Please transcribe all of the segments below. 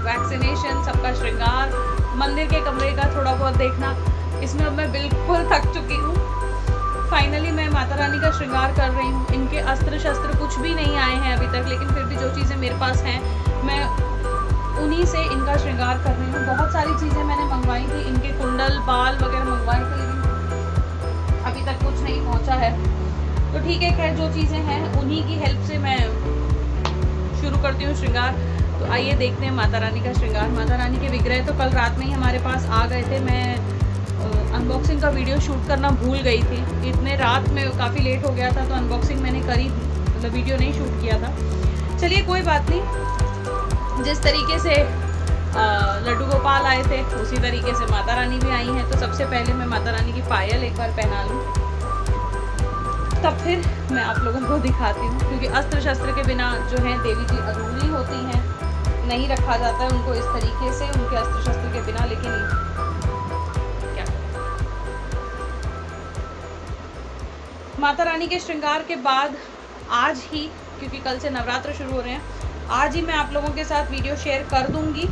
Vaccination, सबका श्रृंगार, मंदिर के कमरे का थोड़ा बहुत देखना, इसमें अब मैं बिल्कुल थक चुकी हूँ। फाइनली मैं माता रानी का श्रृंगार कर रही हूँ। इनके अस्त्र शस्त्र कुछ भी नहीं आए हैं अभी तक, लेकिन फिर भी जो चीज़ें मेरे पास हैं मैं उन्हीं से इनका श्रृंगार कर रही हूँ। बहुत सारी चीज़ें मैंने मंगवाई थी, इनके कुंडल बाल वगैरह मंगवाए थे, लेकिन अभी तक कुछ नहीं पहुँचा है। तो ठीक है, खैर जो चीज़ें हैं उन्हीं की हेल्प से मैं शुरू करती हूँ श्रृंगार। तो आइए देखते हैं माता रानी का श्रृंगार। माता रानी के विग्रह तो कल रात में ही हमारे पास आ गए थे। मैं अनबॉक्सिंग का वीडियो शूट करना भूल गई थी, इतने रात में काफ़ी लेट हो गया था, तो अनबॉक्सिंग मैंने करी, मतलब वीडियो नहीं शूट किया था। चलिए कोई बात नहीं, जिस तरीके से लड्डू गोपाल आए थे उसी तरीके से माता रानी भी आई हैं। तो सबसे पहले मैं माता रानी की पायल एक बार पहना लूँ, तब फिर मैं आप लोगों को दिखाती हूँ, क्योंकि अस्त्र शस्त्र के बिना जो है देवी जी अधूरी होती हैं, नहीं रखा जाता है उनको इस तरीके से, उनके अस्त्र शस्त्र के बिना। लेकिन क्या माता रानी के श्रृंगार के बाद आज ही, क्योंकि कल से नवरात्र शुरू हो रहे हैं, आज ही मैं आप लोगों के साथ वीडियो शेयर कर दूंगी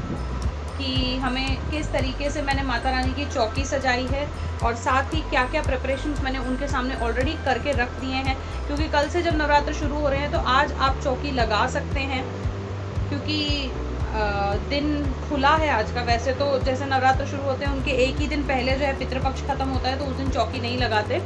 कि हमें किस तरीके से मैंने माता रानी की चौकी सजाई है, और साथ ही क्या क्या प्रिपरेशंस मैंने उनके सामने ऑलरेडी करके रख दिए हैं। क्योंकि कल से जब नवरात्र शुरू हो रहे हैं तो आज आप चौकी लगा सकते हैं, क्योंकि दिन खुला है आज का। वैसे तो जैसे नवरात्र शुरू होते हैं उनके एक ही दिन पहले जो है पितृपक्ष खत्म होता है, तो उस दिन चौकी नहीं लगाते।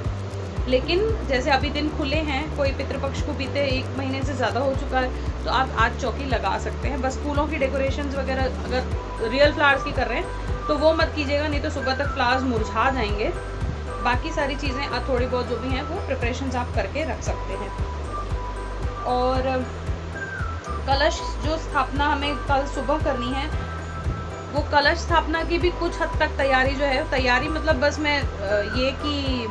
लेकिन जैसे अभी दिन खुले हैं, कोई पितृपक्ष को बीते 1 महीने से ज़्यादा हो चुका है, तो आप आज चौकी लगा सकते हैं। बस फूलों की डेकोरेशंस वगैरह अगर रियल फ्लावर्स की कर रहे हैं तो वो मत कीजिएगा, नहीं तो सुबह तक फ्लावर्स मुरझा जाएंगे। बाकी सारी चीज़ें आप थोड़ी बहुत जो भी हैं वो प्रिपरेशंस आप करके रख सकते हैं। और कलश जो स्थापना हमें कल सुबह करनी है, वो कलश स्थापना की भी कुछ हद तक तैयारी जो है, तैयारी मतलब बस मैं ये कि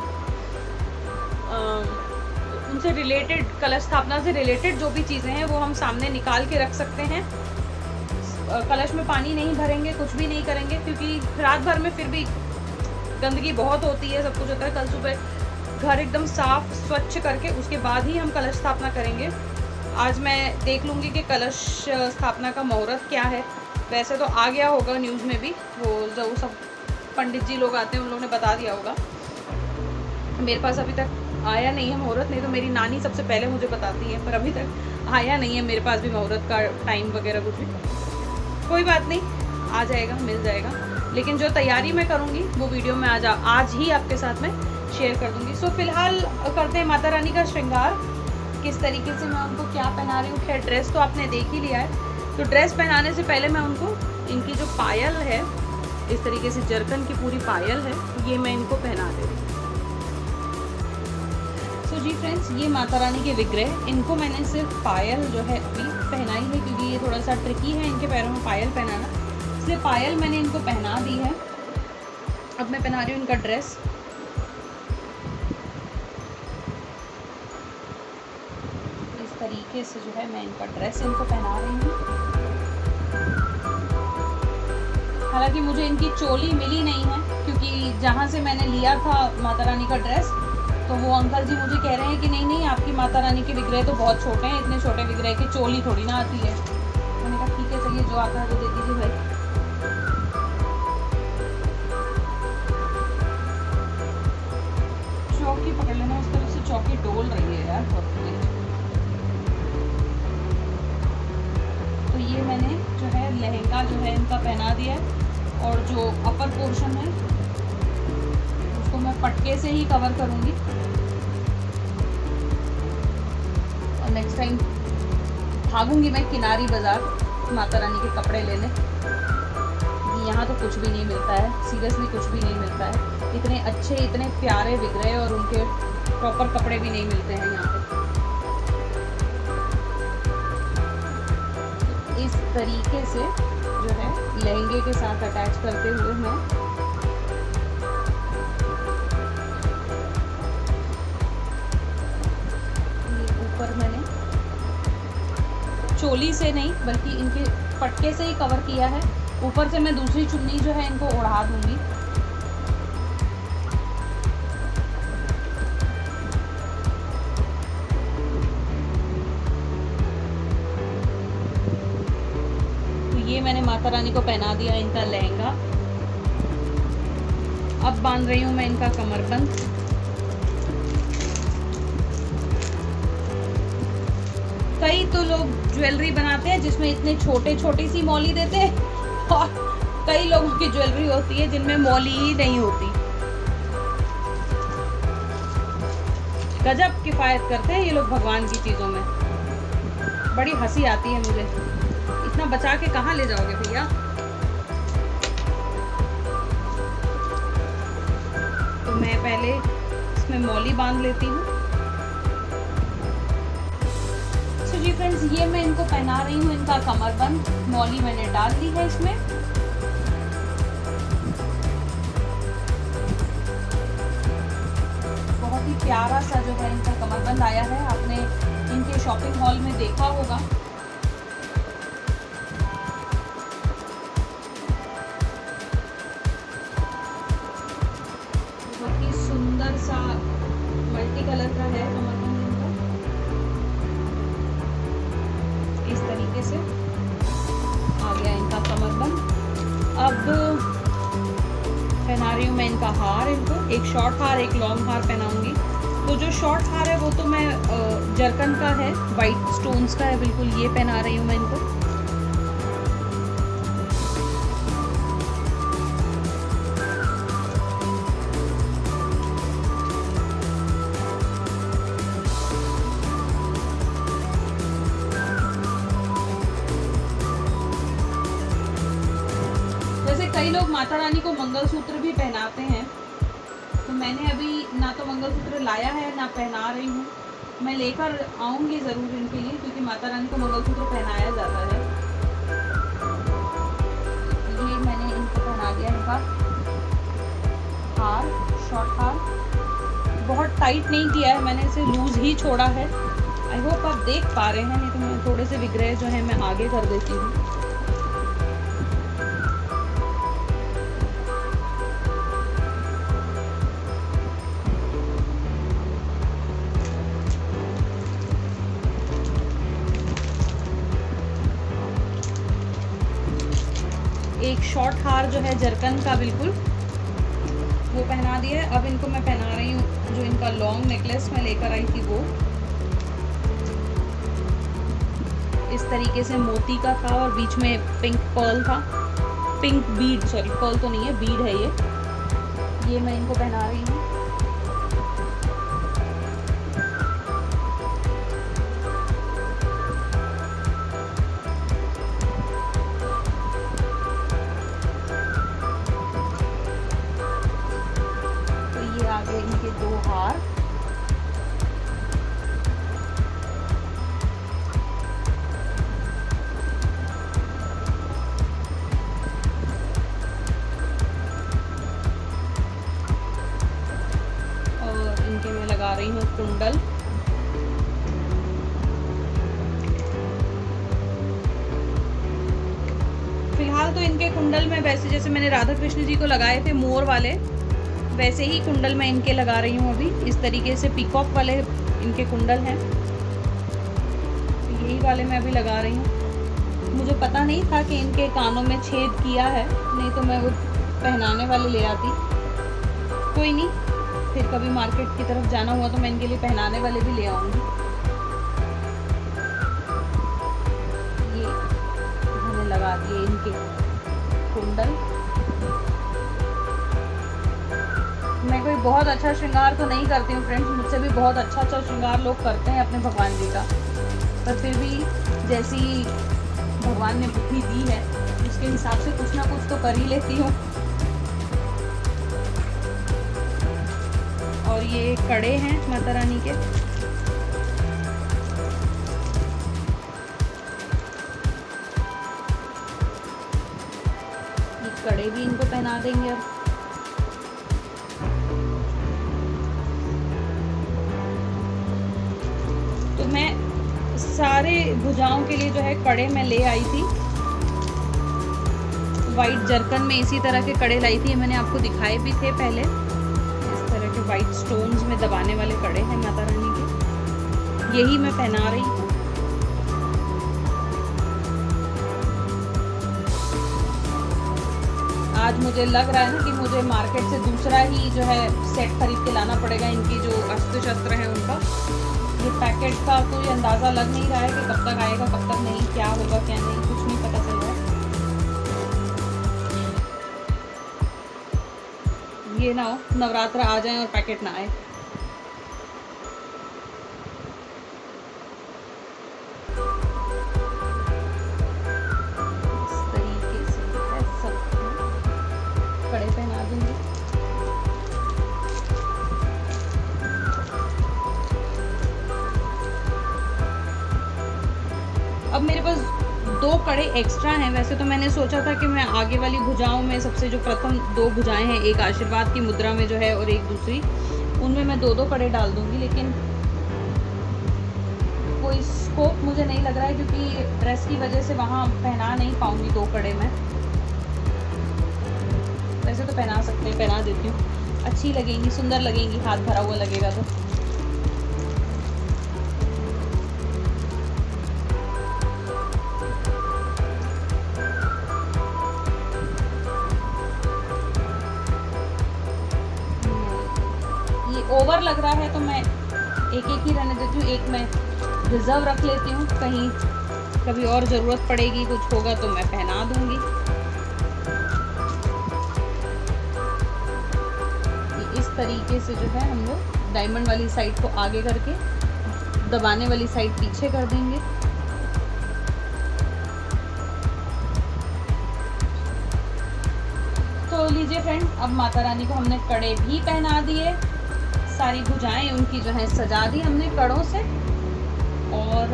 उनसे रिलेटेड, कलश स्थापना से रिलेटेड जो भी चीज़ें हैं वो हम सामने निकाल के रख सकते हैं। कलश में पानी नहीं भरेंगे, कुछ भी नहीं करेंगे, क्योंकि रात भर में फिर भी गंदगी बहुत होती है, सब कुछ होता है। कल सुबह घर एकदम साफ स्वच्छ करके उसके बाद ही हम कलश स्थापना करेंगे। आज मैं देख लूँगी कि कलश स्थापना का मुहूर्त क्या है। वैसे तो आ गया होगा न्यूज़ में भी, वो जो सब पंडित जी लोग आते हैं उन लोगों ने बता दिया होगा। मेरे पास अभी तक आया नहीं है मुहूर्त, नहीं तो मेरी नानी सबसे पहले मुझे बताती है, पर अभी तक आया नहीं है मेरे पास भी मुहूर्त का टाइम वगैरह कुछ भी। कोई बात नहीं, आ जाएगा, मिल जाएगा। लेकिन जो तैयारी मैं करूँगी वो वीडियो में आज ही आपके साथ में शेयर कर दूँगी। सो फिलहाल करते हैं माता रानी का श्रृंगार, किस तरीके से मैं उनको क्या पहना रही हूँ। खैर ड्रेस तो आपने देख ही लिया है, तो ड्रेस पहनाने से पहले मैं उनको इनकी जो पायल है, इस तरीके से जरकन की पूरी पायल है, ये मैं इनको पहना दे रही हूँ। तो जी फ्रेंड्स, ये माता रानी के विग्रह, इनको मैंने सिर्फ पायल जो है अभी पहनाई है, क्योंकि ये थोड़ा सा ट्रिकी है इनके पैरों में पायल पहनाना, इसलिए पायल मैंने इनको पहना दी है। अब मैं पहना रही हूँ इनका ड्रेस। इस तरीके से जो है मैं इनका ड्रेस इनको पहना रही हूँ। हालांकि मुझे इनकी चोली मिली नहीं है, क्योंकि जहाँ से मैंने लिया था माता रानी का ड्रेस, तो वो अंकल जी मुझे कह रहे हैं कि नहीं नहीं, आपकी माता रानी के विग्रह तो बहुत छोटे हैं, इतने छोटे विग्रह की चोली थोड़ी ना आती है। मैंने कहा ठीक है, चलिए जो आता है वो दे दीजिए भाई। चौकी पकड़ लेना, उस तरफ से चौकी डोल रही है यार बहुत तेज। तो ये मैंने जो है लहंगा जो है इनका पहना दिया है, और जो अपर पोर्शन है उसको मैं पटके से ही कवर करूँगी। और नेक्स्ट टाइम भागूंगी मैं किनारी बाज़ार माता रानी के कपड़े लेने। यहाँ तो कुछ भी नहीं मिलता है, सीरियसली कुछ भी नहीं मिलता है। इतने अच्छे, इतने प्यारे विग्रह और उनके प्रॉपर कपड़े भी नहीं मिलते हैं यहाँ पे। तो इस तरीके से जो है लहंगे के साथ अटैच करते हुए मैं ऊपर मैंने चोली से नहीं बल्कि इनके पटके से ही कवर किया है। ऊपर से मैं दूसरी चुन्नी जो है इनको ओढ़ा दूंगी। तो ये मैंने माता रानी को पहना दिया इनका लहंगा। अब बांध रही हूँ मैं इनका कमरबंद। कई तो लोग ज्वेलरी बनाते हैं जिसमें इतने छोटी सी मौली देते हैं, और कई लोगों की ज्वेलरी होती है जिनमें मौली ही नहीं होती। गजब किफायत करते हैं ये लोग भगवान की चीज़ों में। बड़ी हंसी आती है मुझे, इतना बचा के कहाँ ले जाओगे भैया। तो मैं पहले इसमें मौली बांध लेती हूँ। तो जी फ्रेंड्स, ये मैं इनको पहना रही हूँ इनका कमरबंद। मौली मैंने डाल दी है इसमें। बहुत ही प्यारा सा जो है इनका कमरबंद आया है, आपने इनके शॉपिंग मॉल में देखा होगा। बहुत ही सुंदर सा मल्टी कलर का है कमरबंद इनका। इस तरीके से आ गया इनका कमरबंद। अब पहना रही हूँ मैं इनका हार। इनको एक शॉर्ट हार, एक लॉन्ग हार पहनाऊंगी। तो जो शॉर्ट हार है वो तो मैं जरकन का है, वाइट स्टोन्स का है बिल्कुल। ये पहना रही हूँ मैं इनको। जैसे कई लोग माता रानी को मंगलसूत्र भी पहनाते हैं, तो मैंने अभी ना तो मंगलसूत्र लाया है ना पहना रही हूँ। मैं लेकर आऊँगी ज़रूर इनके लिए, क्योंकि माता रानी को मंगलसूत्र पहनाया जाता है। ये मैंने इनको पहना दिया इनका हार, शॉर्ट हार। बहुत टाइट नहीं किया है मैंने, इसे लूज ही छोड़ा है। आई होप आप देख पा रहे हैं, नहीं तो मैं थोड़े से विग्रह जो है मैं आगे कर देती हूँ। एक शॉर्ट हार जो है जरकन का बिल्कुल, वो पहना दिया है। अब इनको मैं पहना रही हूँ जो इनका लॉन्ग नेकलेस मैं लेकर आई थी वो। इस तरीके से मोती का था और बीच में पिंक पर्ल था, पिंक बीड, सॉरी पर्ल तो नहीं है, बीड है ये मैं इनको पहना रही हूँ। इनके दो हार। और इनके मैं लगा रही हूँ कुंडल। फिलहाल तो इनके कुंडल में वैसे जैसे मैंने राधा कृष्ण जी को लगाए थे मोर वाले, वैसे ही कुंडल मैं इनके लगा रही हूँ अभी। इस तरीके से पीकॉक वाले इनके कुंडल हैं, यही वाले मैं अभी लगा रही हूँ। मुझे पता नहीं था कि इनके कानों में छेद किया है, नहीं तो मैं वो पहनाने वाले ले आती। कोई नहीं, फिर कभी मार्केट की तरफ जाना हुआ तो मैं इनके लिए पहनाने वाले भी ले आऊँगी। ये मैंने लगा दिए इनके कुंडल। मैं कोई बहुत अच्छा श्रृंगार तो नहीं करती हूँ फ्रेंड्स, मुझसे भी बहुत अच्छा श्रृंगार लोग करते हैं अपने भगवान जी का, पर फिर भी जैसी भगवान ने बुद्धि दी है उसके हिसाब से कुछ ना कुछ तो कर ही लेती हूँ। और ये कड़े हैं माता रानी के। ये कड़े भी इनको पहना देंगे अब। तो मैं सारे भुजाओं के लिए जो है कड़े मैं ले आई थी, वाइट जरकन में इसी तरह के कड़े लाई थी। मैंने आपको दिखाए भी थे पहले, इस तरह के वाइट स्टोन्स में दबाने वाले कड़े हैं माता रानी के, यही मैं पहना रही हूँ। आज मुझे लग रहा है ना कि मुझे मार्केट से दूसरा ही जो है सेट खरीद के लाना पड़ेगा। इनकी जो अस्त्र शस्त्र है उनका, ये पैकेट का कोई अंदाज़ा लग नहीं रहा है कि कब तक आएगा कब तक नहीं, क्या होगा क्या नहीं, कुछ नहीं पता चल रहा है। ये ना हो नवरात्र आ जाए और पैकेट ना आए। इस तरीके से है सब, कड़े पहना दूंगी। अब मेरे पास 2 कड़े एक्स्ट्रा हैं। वैसे तो मैंने सोचा था कि मैं आगे वाली भुजाओं में सबसे जो प्रथम 2 भुजाएं हैं, एक आशीर्वाद की मुद्रा में जो है और एक दूसरी, उनमें मैं 2-2 कड़े डाल दूंगी, लेकिन कोई स्कोप मुझे नहीं लग रहा है क्योंकि ड्रेस की वजह से वहाँ पहना नहीं पाऊंगी 2 कड़े में। वैसे तो पहना सकते हैं, पहना देती हूँ, अच्छी लगेंगी, सुंदर लगेंगी, हाथ भरा हुआ लगेगा तो। ओवर लग रहा है तो मैं एक एक ही रहने देती हूँ, एक मैं रिजर्व रख लेती हूँ, कहीं कभी और ज़रूरत पड़ेगी, कुछ होगा तो मैं पहना दूँगी। इस तरीके से जो है हम लोग डायमंड वाली साइड को आगे करके दबाने वाली साइड पीछे कर देंगे। तो लीजिए फ्रेंड, अब माता रानी को हमने कड़े भी पहना दिए, सारी भुजाएं उनकी जो है सजा दी हमने कड़ों से। और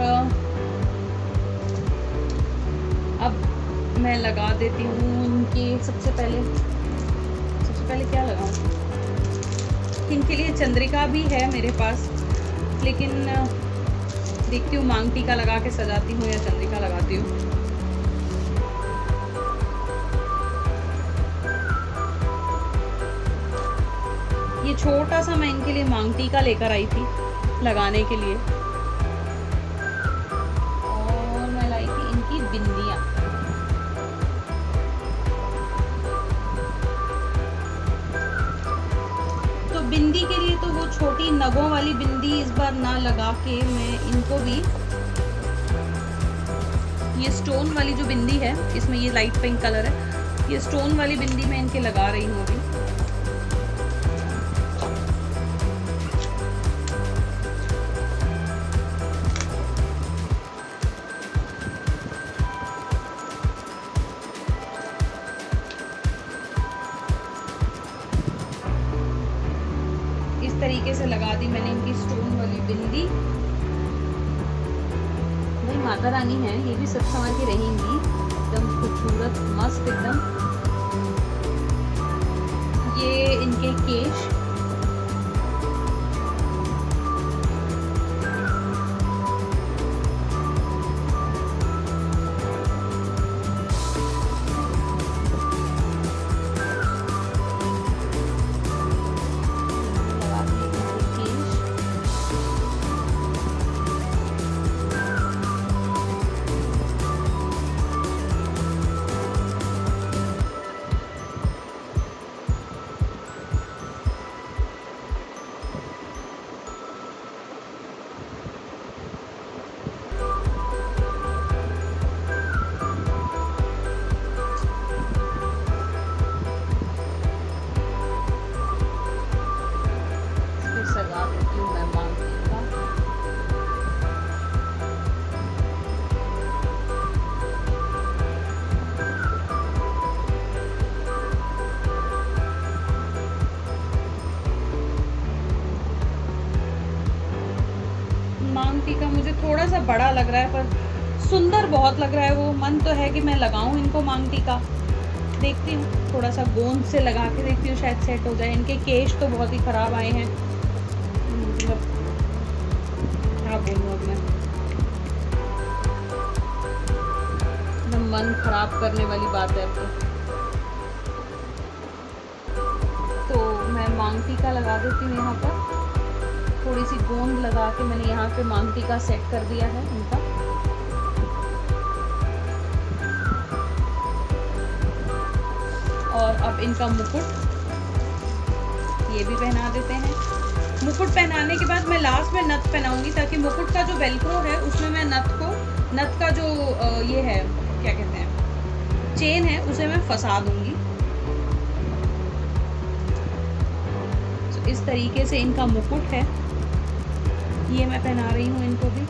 अब मैं लगा देती हूँ उनकी, सबसे पहले क्या लगाऊँ? इनके लिए चंद्रिका भी है मेरे पास, लेकिन देखती हूँ मांग टीका लगा के सजाती हूँ या चंद्रिका लगाती हूँ। ये छोटा सा मैं इनके लिए मांग टीका लेकर आई थी लगाने के लिए, और मैं लाई थी इनकी बिंदियाँ। तो बिंदी के लिए तो वो छोटी नगों वाली बिंदी इस बार ना लगा के मैं इनको भी ये स्टोन वाली जो बिंदी है, इसमें ये लाइट पिंक कलर है, ये स्टोन वाली बिंदी मैं इनके लगा रही हूँ अभी। तरीके से लगा दी मैंने इनकी स्टोन वाली बिंदी। भाई माता रानी है, ये भी सब संवार के रहेंगी, एकदम खूबसूरत मस्त एकदम। ये इनके केश, का मुझे थोड़ा सा बड़ा लग रहा है पर सुंदर बहुत लग रहा है वो। मन तो है कि मैं लगाऊं इनको मांग टीका, देखती हूँ थोड़ा सा गोंद से लगा के देखती हूँ, शायद सेट हो जाए। इनके केश तो बहुत ही ख़राब आए हैं, मतलब क्या बोलूँ अब मैं, मन ख़राब करने वाली बात है अब तो मैं मांग टीका लगा देती हूँ। यहाँ पर थोड़ी सी गोंद लगा के मैंने यहाँ पे मांग टीका सेट कर दिया है उनका। और अब इनका मुकुट ये भी पहना देते हैं। मुकुट पहनाने के बाद मैं लास्ट में नथ पहनाऊंगी, ताकि मुकुट का जो वेलक्रो है उसमें मैं नथ का जो ये है क्या कहते हैं चेन है उसे मैं फंसा दूंगी। तो इस तरीके से इनका मुकुट है, ये मैं पहना रही हूँ इनको भी।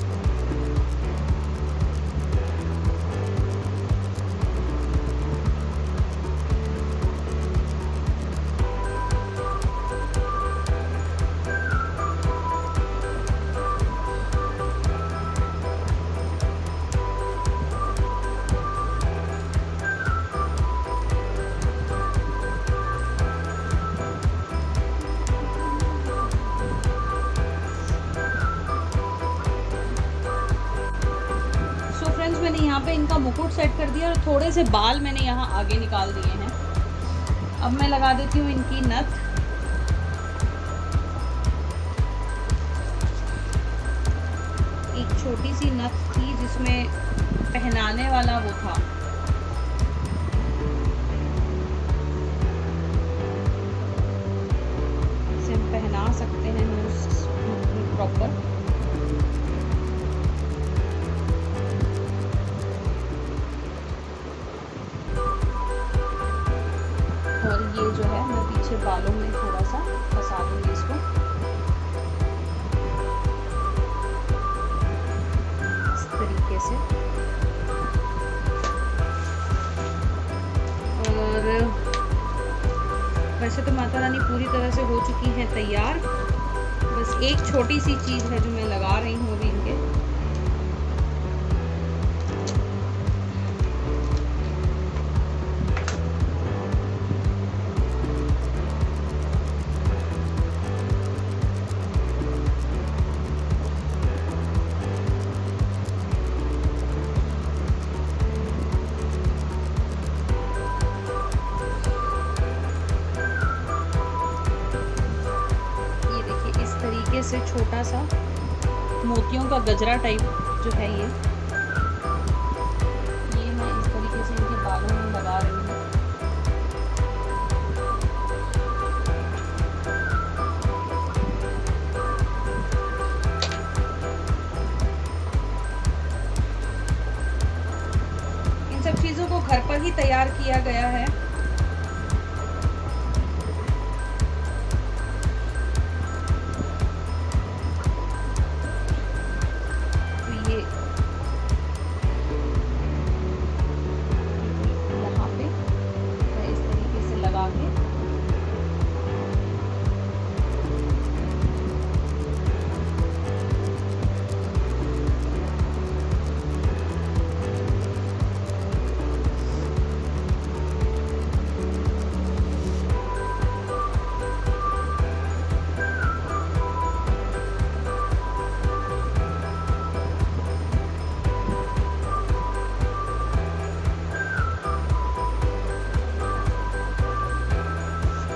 मैंने यहाँ पे इनका मुकुट सेट कर दिया और थोड़े से बाल मैंने यहाँ आगे निकाल दिए हैं। अब मैं लगा देती हूँ इनकी नथ। एक छोटी सी नथ थी जिसमें पहनाने वाला वो था, इसे हम पहना सकते हैं प्रॉपर। और ये जो है मैं पीछे बालों में थोड़ा सा फंसा दूंगी इसको इस तरीके से। और वैसे तो माता रानी पूरी तरह से हो चुकी हैं तैयार, बस एक छोटी सी चीज़ है जो मैं लगा रही हूँ अभी इनके। से छोटा सा मोतियों का गजरा टाइप जो है ये मैं इस तरीके से इनके बालों में लगा रही हूँ। इन सब चीज़ों को घर पर ही तैयार किया गया है।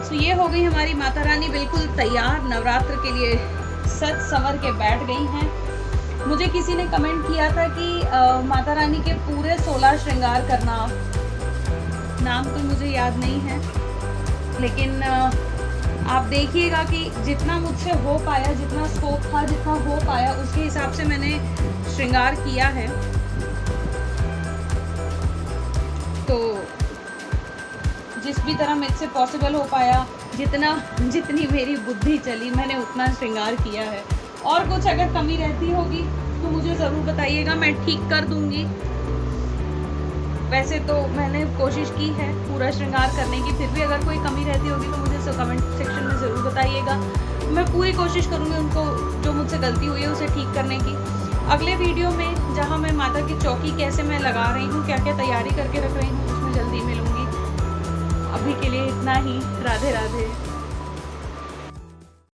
तो ये हो गई हमारी माता रानी बिल्कुल तैयार, नवरात्र के लिए सज संवर के बैठ गई हैं। मुझे किसी ने कमेंट किया था कि माता रानी के पूरे 16 श्रृंगार करना, नाम तो मुझे याद नहीं है, लेकिन आप देखिएगा कि जितना मुझसे हो पाया, जितना स्कोप था, जितना हो पाया उसके हिसाब से मैंने श्रृंगार किया है। तो जिस भी तरह मुझसे पॉसिबल हो पाया, जितनी मेरी बुद्धि चली, मैंने उतना श्रृंगार किया है। और कुछ अगर कमी रहती होगी तो मुझे ज़रूर बताइएगा, मैं ठीक कर दूंगी। वैसे तो मैंने कोशिश की है पूरा श्रृंगार करने की, फिर भी अगर कोई कमी रहती होगी तो मुझे कमेंट सेक्शन में ज़रूर बताइएगा। मैं पूरी कोशिश करूँगी उनको जो मुझसे गलती हुई है उसे ठीक करने की। अगले वीडियो में जहाँ मैं माता की चौकी कैसे मैं लगा रही हूँ, क्या क्या तैयारी करके रख रही हूँ, उसमें जल्दी मिलूँगी। अभी के लिए इतना ही। राधे राधे।